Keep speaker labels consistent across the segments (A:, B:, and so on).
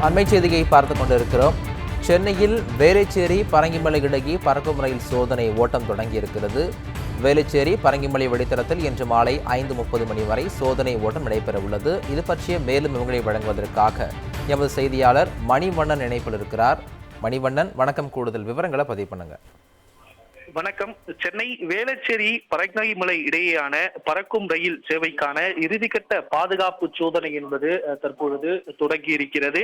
A: அண்மை செய்தியை பார்த்துக் கொண்டிருக்கிறோம். சென்னையில் வேளச்சேரி பரங்கிமலை இடையே பறக்கும் ரயில் சோதனை ஓட்டம் தொடங்கியிருக்கிறது. வேளச்சேரி பரங்கிமலை வழித்தடத்தில் இன்று மாலை 5:30 மணி வரை சோதனை ஓட்டம் நடைபெற உள்ளது. இது பற்றிய மேலும் விவரங்களை வழங்குவதற்காக எமது செய்தியாளர் மணிவண்ணன் இணைப்பில் இருக்கிறார். மணிவண்ணன், வணக்கம். கூடுதல் விவரங்களை பதிவு பண்ணுங்க.
B: வணக்கம். சென்னை வேளச்சேரி பரங்கிமலை இடையேயான பறக்கும் ரயில் சேவைக்கான இறுதிக்கட்ட பாதுகாப்பு சோதனை என்பது தற்பொழுது தொடங்கியிருக்கிறது.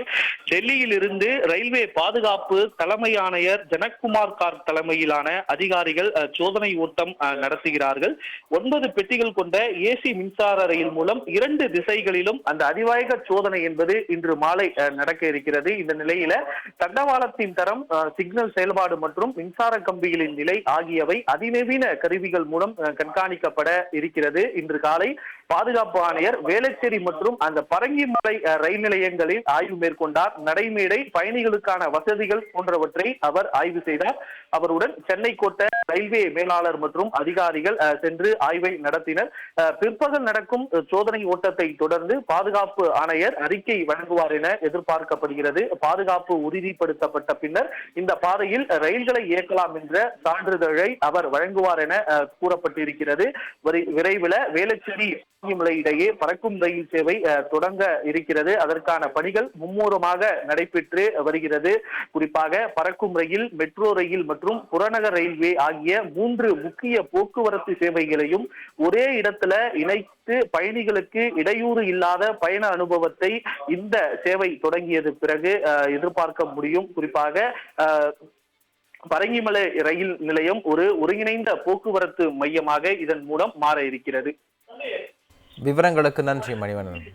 B: டெல்லியில் இருந்து ரயில்வே பாதுகாப்பு தலைமை ஆணையர் ஜனக்குமார் கார்க் தலைமையிலான அதிகாரிகள் சோதனை ஓட்டம் நடத்துகிறார்கள். 9 பெட்டிகள் கொண்ட ஏசி மின்சார ரயில் மூலம் 2 திசைகளிலும் அந்த அதிவேக சோதனை என்பது இன்று மாலை நடக்க இருக்கிறது. இந்த நிலையில தண்டவாளத்தின் தரம், சிக்னல் செயல்பாடு மற்றும் மின்சார கம்பிகளின் நிலை ஆகியவை அதிநவீன கருவிகள் மூலம் கண்காணிக்கப்பட இருக்கிறது. இன்று காலை பாதுகாப்பு ஆணையர் வேளச்சேரி மற்றும் அந்த பரங்கிமலை ரயில் நிலையங்களில் ஆய்வு மேற்கொண்டார். நடைமேடை, பயணிகளுக்கான வசதிகள் போன்றவற்றை அவர் ஆய்வு செய்தார். அவருடன் சென்னை கோட்ட ரயில்வே மேலாளர் மற்றும் அதிகாரிகள் சென்று ஆய்வை நடத்தினர். பிற்பகல் நடக்கும் சோதனை ஓட்டத்தை தொடர்ந்து பாதுகாப்பு ஆணையர் அறிக்கை வழங்குவார் என எதிர்பார்க்கப்படுகிறது. பாதுகாப்பு உறுதிப்படுத்தப்பட்ட பின்னர் இந்த பாதையில் ரயில்களை இயக்கலாம் என்ற சான்றிதழை அவர் வழங்குவார் என கூறப்பட்டிருக்கிறது. விரைவில் வேளச்சேரி பரங்கிமலை இடையே பறக்கும் ரயில் சேவை தொடங்க இருக்கிறது. அதற்கான பணிகள் மும்முரமாக நடைபெற்று வருகிறது. குறிப்பாக பறக்கும் ரயில், மெட்ரோ ரயில் மற்றும் புறநகர் ரயில்வே ஆகிய 3 முக்கிய போக்குவரத்து சேவைகளையும் ஒரே இடத்துல இணைத்து பயணிகளுக்கு இடையூறு இல்லாத பயண அனுபவத்தை இந்த சேவை தொடங்கியது பிறகு எதிர்பார்க்க முடியும். குறிப்பாக பரங்கிமலை ரயில் நிலையம் ஒரு ஒருங்கிணைந்த போக்குவரத்து மையமாக இதன் மூலம் மாற இருக்கிறது.
A: விவரங்களுக்கு நன்றி மணிவண்ணன்.